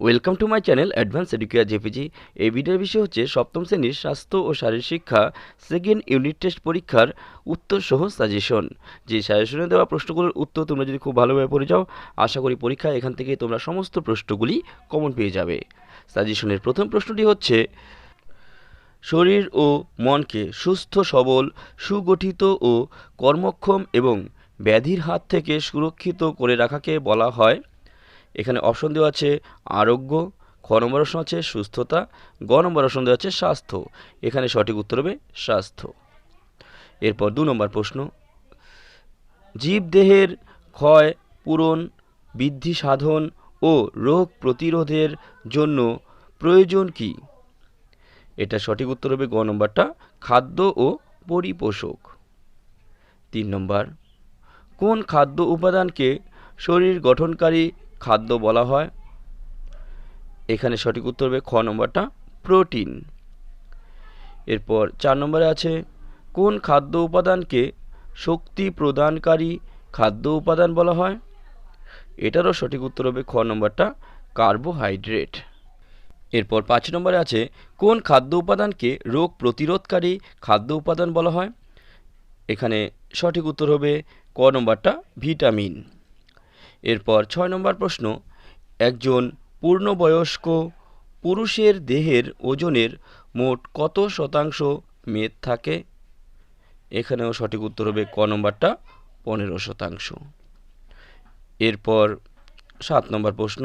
Welcome to my channel advance educare JPG. এই ভিডিওর বিষয় হচ্ছে সপ্তম শ্রেণীর স্বাস্থ্য ও শারীরিক শিক্ষা সেকেন্ড ইউনিট টেস্ট পরীক্ষার উত্তর সহ সাজেশন। যে সাজেশনে দেওয়া প্রশ্নগুলোর উত্তর তোমরা যদি খুব ভালোভাবে পড়ে যাও, আশা করি পরীক্ষায় এখান থেকে তোমরা সমস্ত প্রশ্নগুলি কমন পেয়ে যাবে। সাজেশনের প্রথম প্রশ্নটি হচ্ছে, শরীর ও মনকে সুস্থ সবল, সুগঠিত ও কর্মক্ষম এবং ব্যাধির হাত থেকে সুরক্ষিত করে রাখাকে বলা হয়। এখানে অপশন দেওয়া আছে আরোগ্য, খ নম্বর অপশন আছে সুস্থতা, গ নম্বর অপশন দেওয়া আছে স্বাস্থ্য। এখানে সঠিক উত্তর হবে স্বাস্থ্য। এরপর 2 নম্বর প্রশ্ন, জীবদেহের ক্ষয় পূরণ, বৃদ্ধি সাধন ও রোগ প্রতিরোধের জন্য প্রয়োজন কি? এটা সঠিক উত্তর হবে গ নম্বরটা, খাদ্য ও পরিপোষক। 3 নম্বর, কোন খাদ্য উপাদানকে শরীর গঠনকারী খাদ্য বলা হয়? এখানে সঠিক উত্তর হবে খ নম্বরটা, প্রোটিন। এরপর 4 নম্বরে আছে, কোন খাদ্য উপাদানকে শক্তি প্রদানকারী খাদ্য উপাদান বলা হয়? এটারও সঠিক উত্তর হবে খ নম্বরটা, কার্বোহাইড্রেট। এরপর 5 নম্বরে আছে, কোন খাদ্য উপাদানকে রোগ প্রতিরোধকারী খাদ্য উপাদান বলা হয়? এখানে সঠিক উত্তর হবে ক নম্বরটা, ভিটামিন। এরপর 6 নম্বর প্রশ্ন, একজন পূর্ণবয়স্ক পুরুষের দেহের ওজনের মোট কত শতাংশ মেদ থাকে? এখানেও সঠিক উত্তর হবে ক নম্বরটা, 15%। এরপর 7 নম্বর প্রশ্ন,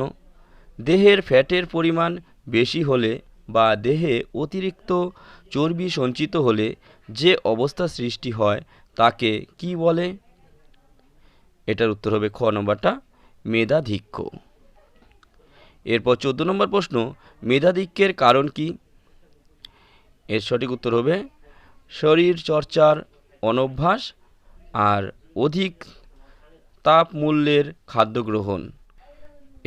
দেহের ফ্যাটের পরিমাণ বেশি হলে বা দেহে অতিরিক্ত চর্বি সঞ্চিত হলে যে অবস্থা সৃষ্টি হয় তাকে কি বলে? এটার উত্তর হবে খ নম্বরটা, মেধাধিক্য। এরপর 14 নম্বর প্রশ্ন, মেধাধিক্যের কারণ কি? এর সঠিক উত্তর হবে শরীর চর্চার অনভ্যাস আর অধিক তাপ মূল্যের খাদ্য গ্রহণ।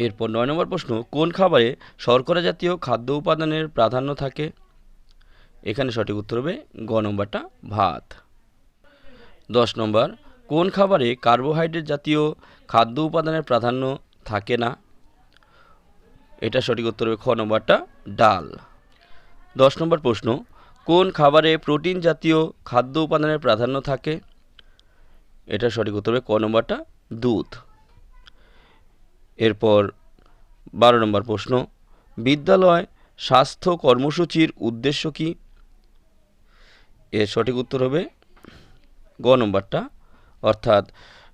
এরপর 9 নম্বর প্রশ্ন, কোন খাবারে শর্করা জাতীয় খাদ্য উপাদানের প্রাধান্য থাকে? এখানে সঠিক উত্তর হবে গ নম্বরটা, ভাত। 10 নম্বর, কোন খাবারে কার্বোহাইড্রেট জাতীয় খাদ্য উপাদানের প্রাধান্য থাকে না? এটা সঠিক উত্তর হবে খ নম্বরটা, ডাল। 10 নম্বর প্রশ্ন, কোন খাবারে প্রোটিন জাতীয় খাদ্য উপাদানের প্রাধান্য থাকে? এটা সঠিক উত্তর হবে ক নম্বরটা, দুধ। এরপর 12 নম্বর প্রশ্ন, বিদ্যালয় স্বাস্থ্য কর্মসূচির উদ্দেশ্য কি? এর সঠিক উত্তর হবে গ নম্বরটা, অর্থাৎ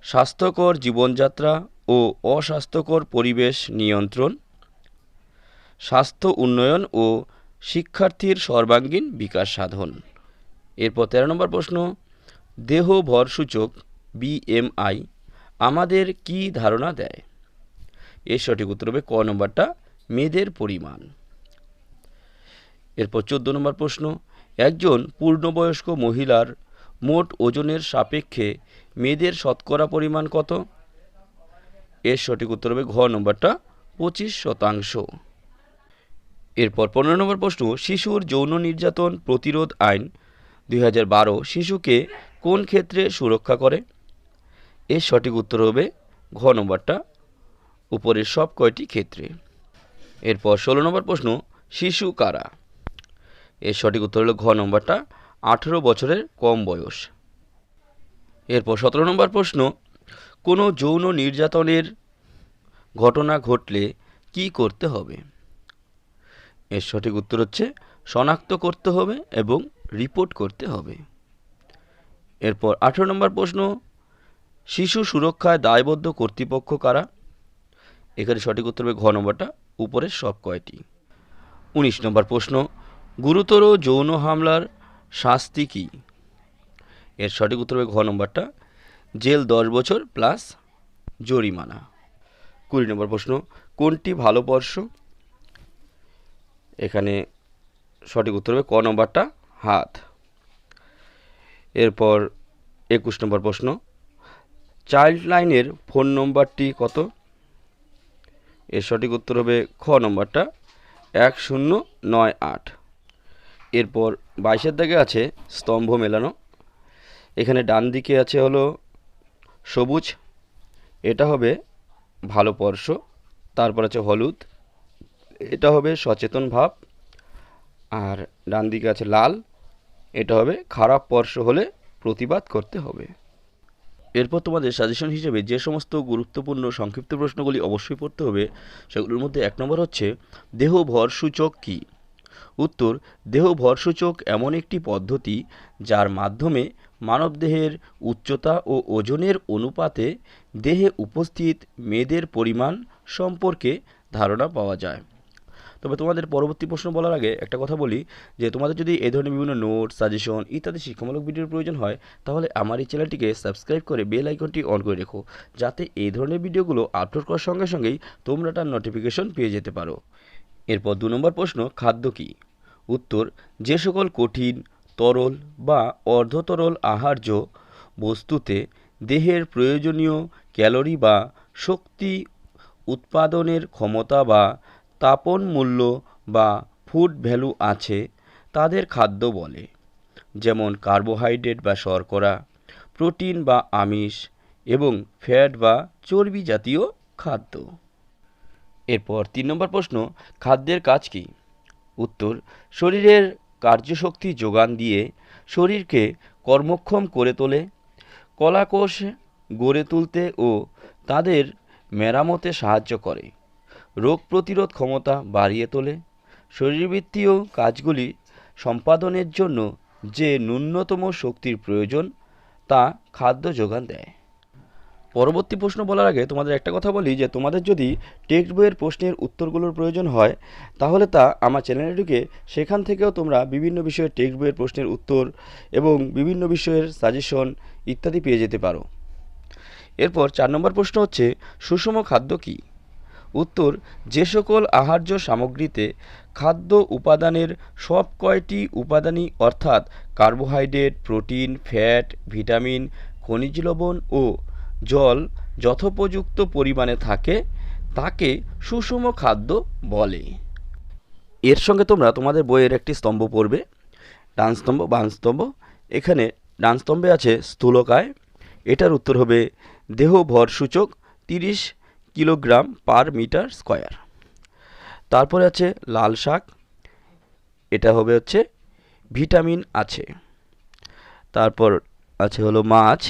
স্বাস্থ্যকর জীবনযাত্রা ও অস্বাস্থ্যকর পরিবেশ নিয়ন্ত্রণ, স্বাস্থ্য উন্নয়ন ও শিক্ষার্থীর সর্বাঙ্গীন বিকাশ সাধন। এরপর 13 নম্বর প্রশ্ন, দেহ ভর সূচক BMI আমাদের কি ধারণা দেয়? এর সঠিক উত্তর হবে ক নম্বরটা, মেদের পরিমাণ। এরপর 14 নম্বর প্রশ্ন, একজন পূর্ণবয়স্ক মহিলার মোট ওজনের সাপেক্ষে মেদের শতকরা পরিমাণ কত? এর সঠিক উত্তর হবে ঘ নম্বরটা, 25%। এরপর 15 নম্বর প্রশ্ন, শিশুর যৌন নির্যাতন প্রতিরোধ আইন 2012 শিশুকে কোন ক্ষেত্রে সুরক্ষা করে? এর সঠিক উত্তর হবে ঘ নম্বরটা, উপরের সব কয়টি ক্ষেত্রে। এরপর 16 নম্বর প্রশ্ন, শিশু কারা? এর সঠিক উত্তর হলো ঘ নম্বরটা, 18 বছরের কম বয়স। এরপর 17 নম্বর প্রশ্ন, কোনো যৌন নির্যাতনের ঘটনা ঘটলে কি করতে হবে? এর সঠিক উত্তর হচ্ছে শনাক্ত করতে হবে এবং রিপোর্ট করতে হবে। এরপর 18 নম্বর প্রশ্ন, শিশু সুরক্ষায় দায়বদ্ধ কর্তৃপক্ষ কারা? এখানে সঠিক উত্তর হবে ঘ নম্বরটা, উপরের সব কয়টি। 19 নম্বর প্রশ্ন, গুরুতর যৌন হামলার শাস্তি কি? এর সঠিক উত্তর হবে ঘ নম্বরটা, জেল 10 বছর প্লাস জরিমানা। 20 নম্বর প্রশ্ন, কোনটি ভালো স্পর্শ? এখানে সঠিক উত্তর হবে ক নম্বরটা, হাত। এরপর 21 নম্বর প্রশ্ন, চাইল্ড লাইনের ফোন নম্বরটি কত? এর সঠিক উত্তর হবে খ নম্বরটা, 1098। এরপর 22 দাগে আছে স্তম্ভ মেলানো। এখানে ডান দিকে আছে হলো সবুজ, এটা হবে ভালো স্পর্শ। তারপর আছে হলুদ, এটা হবে সচেতন ভাব। আর ডান দিকে আছে লাল, এটা হবে খারাপ স্পর্শ হলে প্রতিবাদ করতে হবে। এরপর তোমাদের সাজেশন হিসেবে যে সমস্ত গুরুত্বপূর্ণ সংক্ষিপ্ত প্রশ্নগুলি অবশ্যই পড়তে হবে সেগুলোর মধ্যে 1 নম্বর হচ্ছে দেহ ভর সূচক কী? উত্তর, দেহ ভর সূচক এমন একটি পদ্ধতি যার মাধ্যমে মানবদেহের উচ্চতা ও ওজনের অনুপাতে দেহে উপস্থিত মেদের পরিমাণ সম্পর্কে ধারণা পাওয়া যায়। তবে তোমাদের পরবর্তী প্রশ্ন বলার আগে একটা কথা বলি যে তোমাদের যদি এই ধরনের বিভিন্ন নোট, সাজেশন ইত্যাদি শিক্ষামূলক ভিডিওর প্রয়োজন হয় তাহলে আমার এই চ্যানেলটিকে সাবস্ক্রাইব করে বেল আইকনটি অন করে রেখো, যাতে এই ধরনের ভিডিওগুলো আপলোড করার সঙ্গে সঙ্গেই তোমরা তার নোটিফিকেশন পেয়ে যেতে পারো। এরপর 2 নম্বর প্রশ্ন, খাদ্য কী? উত্তর, যে সকল কঠিন, তরল বা অর্ধতরল আহার্য বস্তুতে দেহের প্রয়োজনীয় ক্যালোরি বা শক্তি উৎপাদনের ক্ষমতা বা তাপন মূল্য বা ফুড ভ্যালু আছে তাদের খাদ্য বলে, যেমন কার্বোহাইড্রেট বা শর্করা, প্রোটিন বা আমিষ এবং ফ্যাট বা চর্বি জাতীয় খাদ্য। এরপর 3 নম্বর প্রশ্ন, খাদ্যের কাজ কী? উত্তর, শরীরের কার্যশক্তি যোগান দিয়ে শরীরকে কর্মক্ষম করে তোলে, কলাকোষ গড়ে তুলতে ও তাদের মেরামতে সাহায্য করে, রোগ প্রতিরোধ ক্ষমতা বাড়িয়ে তোলে, শরীরবৃত্তীয় কাজগুলি সম্পাদনের জন্য যে ন্যূনতম শক্তির প্রয়োজন তা খাদ্য যোগান দেয়। পরবর্তী প্রশ্ন বলার আগে তোমাদের একটা কথা বলি যে তোমাদের যদি টেক্সট বইয়ের প্রশ্নের উত্তরগুলোর প্রয়োজন হয় তাহলে তা আমার চ্যানেলে ঢুকে সেখান থেকেও তোমরা বিভিন্ন বিষয়ের টেক্সট বইয়ের প্রশ্নের উত্তর এবং বিভিন্ন বিষয়ের সাজেশন ইত্যাদি পেয়ে যেতে পারো। এরপর 4 নম্বর প্রশ্ন হচ্ছে সুষম খাদ্য কী? উত্তর, যে সকল আহার্য সামগ্রীতে খাদ্য উপাদানের সব কয়টি উপাদানই অর্থাৎ কার্বোহাইড্রেট, প্রোটিন, ফ্যাট, ভিটামিন, খনিজ লবণ ও জল যথোপযুক্ত পরিমাণে থাকে তাকে সুষম খাদ্য বলে। এর সঙ্গে তোমরা তোমাদের বইয়ের একটি স্তম্ভ পড়বে, ডান স্তম্ভ বাম স্তম্ভ। এখানে ডান স্তম্ভে আছে স্থূলকায়, এটার উত্তর হবে দেহ ভর সূচক 30 কিলোগ্রাম পার মিটার স্কয়ার। তারপরে আছে লাল শাক, এটা হবে হচ্ছে ভিটামিন আছে। তারপর আছে হলো মাছ,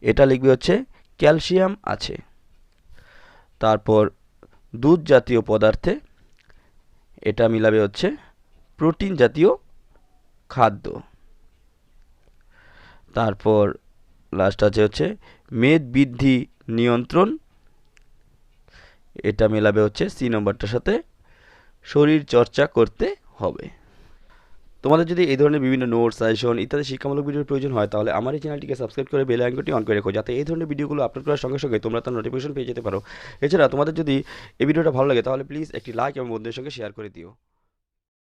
এটা লিখবে হচ্ছে ক্যালসিয়াম আছে। তারপর দুধ জাতীয় পদার্থে এটা মিলাবে হচ্ছে প্রোটিন জাতীয় খাদ্য। তারপর লাস্ট আছে হচ্ছে মেদ বৃদ্ধি নিয়ন্ত্রণ, এটা মেলাবে হচ্ছে সি নম্বরটার সাথে শরীর চর্চা করতে হবে। তোমাদের যদি এই ধরনের বিভিন্ন নোট, সাজেশন ইত্যাদি শিক্ষামূলক ভিডিওর প্রয়োজন হয় তাহলে আমার এই চ্যানেলটিকে সাবস্ক্রাইব করে বেল আইকনটি অন করে রেখো, যাতে এই ধরনের ভিডিওগুলো আপলোড করার সঙ্গে সঙ্গে তোমরা তার নোটিফিকেশন পেয়ে যেতে পারো। এছাড়া তোমাদের যদি এই ভিডিওটা ভালো লাগে তাহলে প্লিজ একটি লাইক এবং বন্ধুদের সঙ্গে শেয়ার করে দিও।